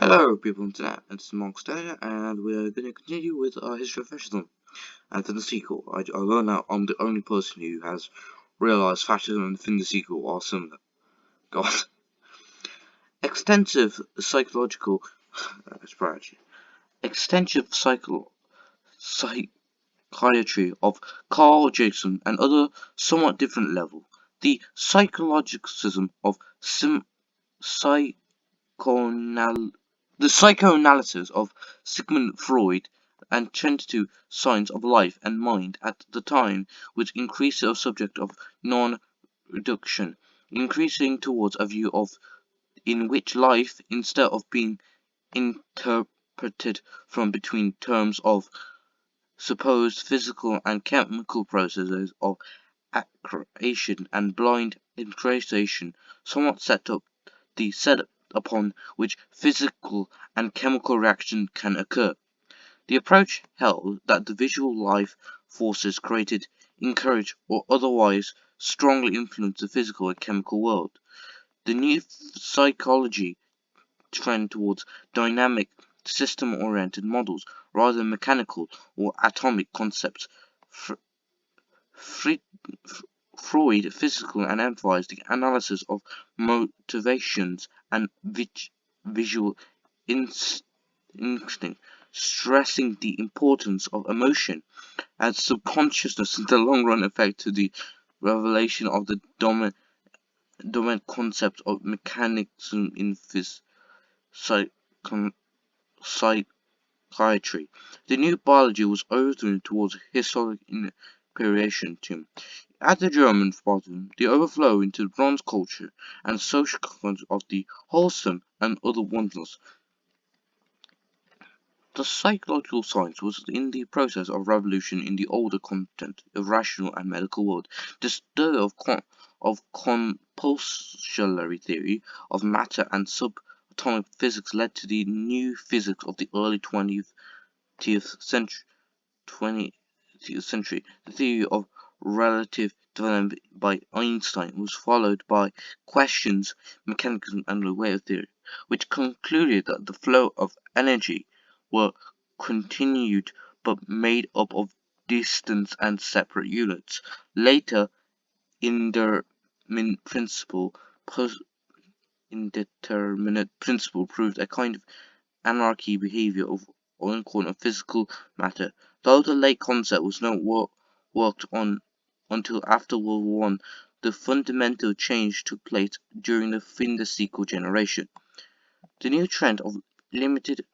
Hello people on internet, it's Monster, and we're going to continue with our history of fascism. And in the sequel, I learned that I'm the only person who has realised fascism and the sequel are similar. God. Extensive psychological strategy. Extensive psychiatry of Carl Jackson and other somewhat different level. The psychologicism of psychoanal the psychoanalysis of Sigmund Freud and tentative science of life and mind at the time, which increased the subject of non-reduction, increasing towards a view of in which life, instead of being interpreted from between terms of supposed physical and chemical processes of accretion and blind integration, somewhat set up the setup upon which physical and chemical reaction can occur. The approach held that the visual life forces created, encourage, or otherwise strongly influence the physical and chemical world. The new psychology trend towards dynamic, system-oriented models rather than mechanical or atomic concepts. Fr- Freud physical and emphasized the analysis of motivations and visual instinct, stressing the importance of emotion as subconsciousness in the long-run effect to the revelation of the dominant concept of mechanism in psychiatry. The new biology was overthrown towards historic inspiration too. At the German bottom, the overflow into the bronze culture and social consequences of the wholesome and other wonders. The psychological science was in the process of revolution in the older content of rational and medical world. The study of compulsory theory of matter and subatomic physics led to the new physics of the early 20th century. 20th century. The theory of relative development by Einstein was followed by questions, mechanism, and the wave theory, which concluded that the flow of energy were continued but made up of distant and separate units. Later, indeterminate principle proved a kind of anarchy behavior of quantum physical matter, though the late concept was not worked on until after World War I. The fundamental change took place during the sequel generation. The new trend of limited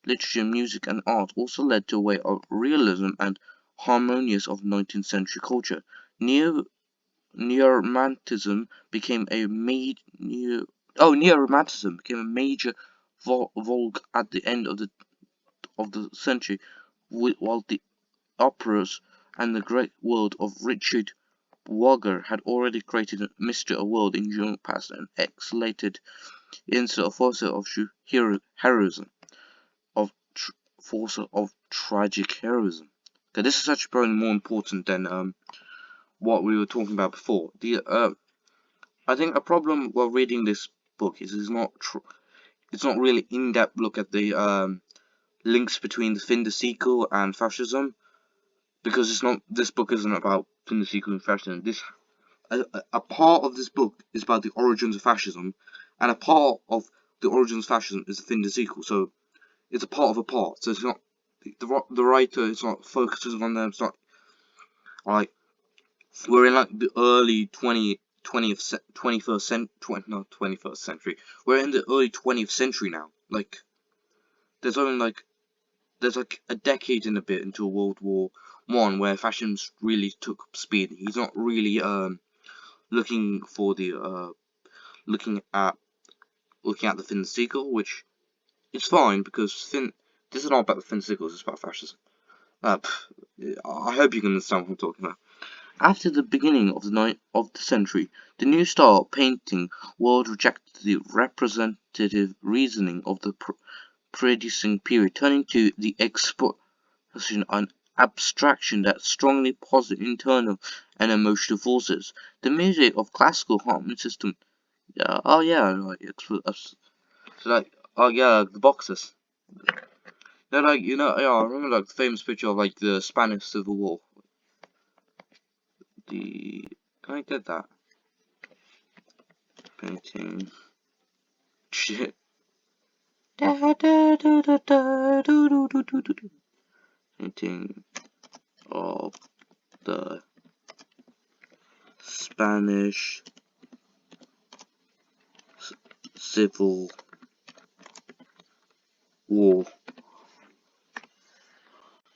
literature, music, and art also led to a way of realism and harmonious of 19th century culture. Neo-romanticism became a major vogue at the end of the century, while the operas and the great world of Richard Wagner had already created a mystery of world in German past and exhalated into a force of heroism, force of tragic heroism. Okay, this is actually probably more important than what we were talking about before. I think a problem while reading this book is it's not really in-depth look at the links between the sequel and fascism, because this book isn't about the sequel and fascism. A part of this book is about the origins of fascism, and a part of the origins of fascism is the sequel. So it's a part of a part. So it's not the writer. It's not focusing on them. It's not like we're in like the early 21st century. We're in the early 20th century now. Like there's only there's like a decade and a bit into World War One where fashion really took speed. He's not really looking for the looking at the Finn sequel, which is fine because this is not about the Finn sequels, it's about fascism. I hope you can understand what I'm talking about. After the beginning of the century, the new style of painting world rejected the representative reasoning of the preceding period, turning to the expression and abstraction that strongly posit internal and emotional forces. The music of classical harmony system. Oh yeah, right. So like Oh yeah, the boxers. They're like, you know, yeah, I remember like the famous picture of like the Spanish Civil War. The Can I get that painting? Shit. Painting of the Spanish Civil War.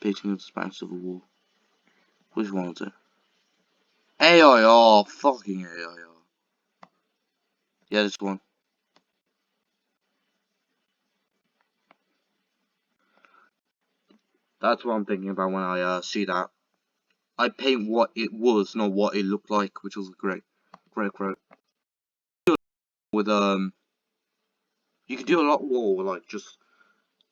Painting of the Spanish Civil War. Which one was it? AIR, fucking AIR. Yeah, this one. That's what I'm thinking about when I see that. I paint what it was, not what it looked like, which was great. Great. With you can do a lot more, like just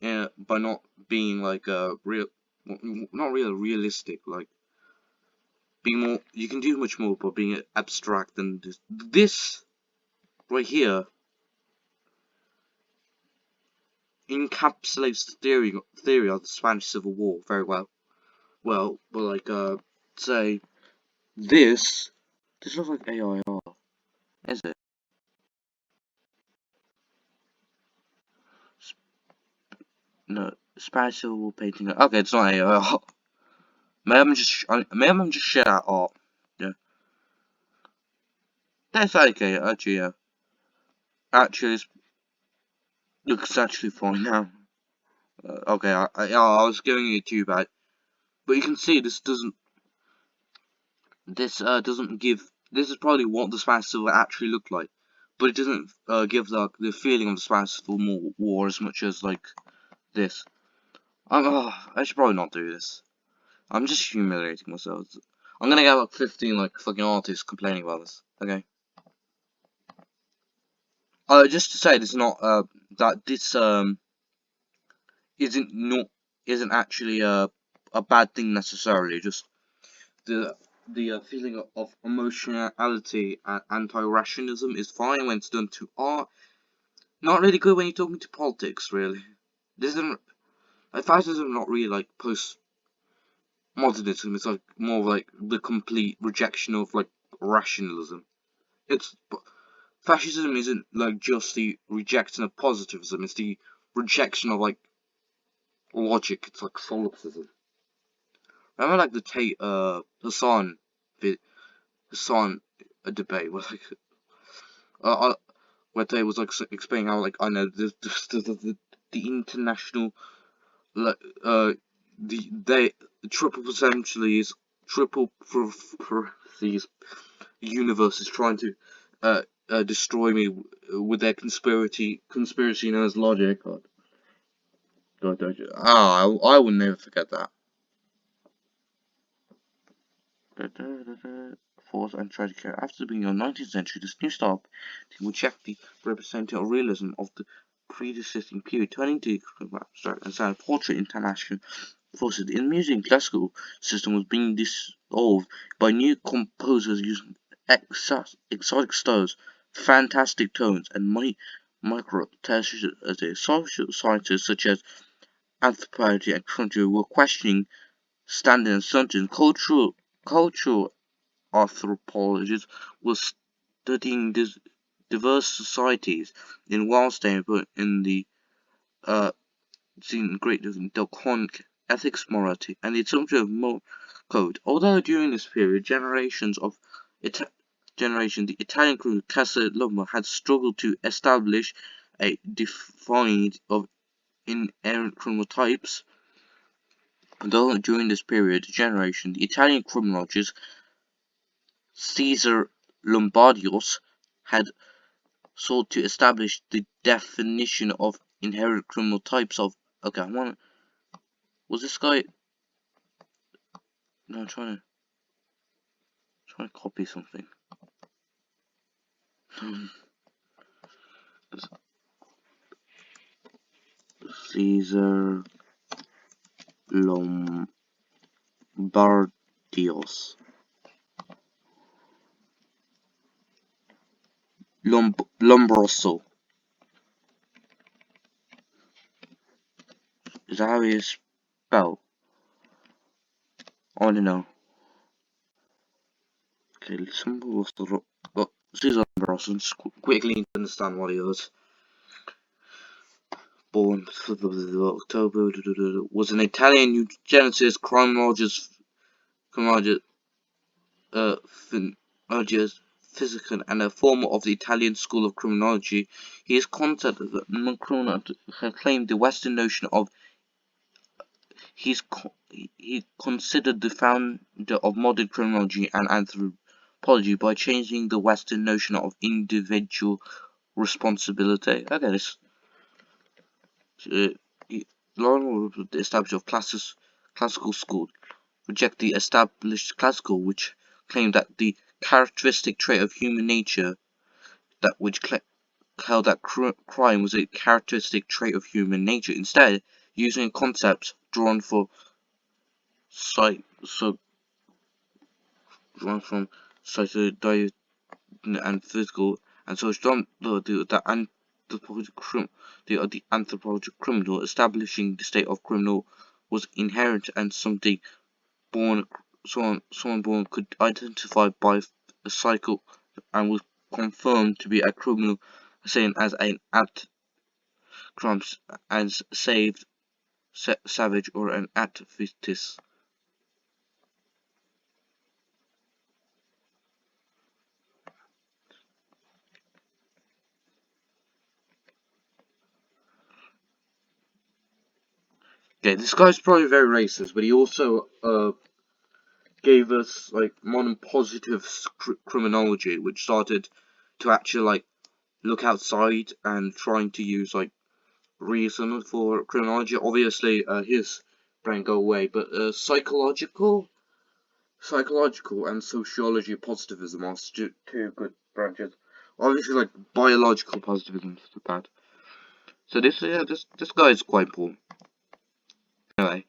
by not being like real, not realistic. Like being more, you can do much more by being abstract than this. This right here encapsulates the theory of the Spanish Civil War very well. Well, but like say this looks like AIR, is it? No, Spanish Civil War painting. Okay, it's not AIR. Maybe I'm just shit at art. Yeah, that's okay. Actually, yeah. Actually, it looks actually fine now. Okay, I was giving it too bad, but you can see this doesn't give. This is probably what the Spanish Civil War actually looked like, but it doesn't give the feeling of the Spanish Civil War as much as like this. I should probably not do this. I'm just humiliating myself. I'm gonna get like 15 like fucking artists complaining about this. Okay. Just to say, this not that this isn't not isn't actually a bad thing necessarily. Just the feeling of emotionality and anti-rationalism is fine when it's done to art. Not really good when you're talking to politics. Really, this isn't like fascism. Not really like postmodernism. It's like more of like the complete rejection of like rationalism. It's Fascism isn't like just the rejection of positivism. It's the rejection of like logic. It's like solipsism. Remember like the Hassan Hassan debate where like uh, uh, where they was like explaining how like I know the international like the triple essentially is triple these universe is trying to destroy me with their conspiracy known as logic. I will never forget that. Force and tragic care. After being in the 19th century, this new style would check the representative realism of the predecessing period, turning to abstract and silent portrait international forces. In music, classical system was being dissolved by new composers using exotic styles, fantastic tones, and micro textures as a social scientists such as anthropology and country were questioning standard assumptions. Cultural anthropologists were studying diverse societies in Wildstein, but in the seen great Delconic ethics, morality, and the assumption of moral code. Although during this period, Ita- the Italian crew Casaloma had struggled to establish a defined of inherent criminal types. Though during this period, the Italian criminologist Caesar Lombardios had sought to establish the definition of inherent criminal types of. Okay, was this guy? No, I'm trying to copy something. Caesar Lombardios. Lombroso. Is that how he is spelled? I don't know. Okay, some people still. But Susan Brosnan, quickly need to understand what he was. Born October, was an Italian eugenicist, criminologist, physician, and a former of the Italian School of Criminology. He is considered Macron claimed the Western notion of he considered the founder of modern criminology and anthropology by changing the Western notion of individual responsibility. Okay, this Lauren was the establishment of classical school reject the established classical, which claimed that the characteristic trait of human nature that which held that crime was a characteristic trait of human nature. Instead, using a concept drawn from psychology and physical and social the anthropological criminal, establishing the state of criminal was inherent and something someone born could identify by a cycle and was confirmed to be a criminal, same as an act crimes as saved savage or an activist. Okay, this guy's probably very racist, but he also gave us like modern positive criminology, which started to actually like look outside and trying to use like reason for criminology. Obviously, his brain go away, but psychological and sociology positivism are two good branches. Obviously, like biological positivism is bad. So this guy is quite important. Anyway,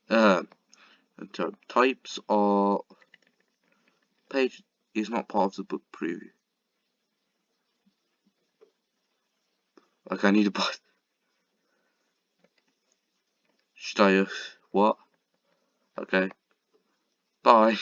uh, types are page is not part of the book preview. Like I need to buy. Should I? What? Okay. Bye.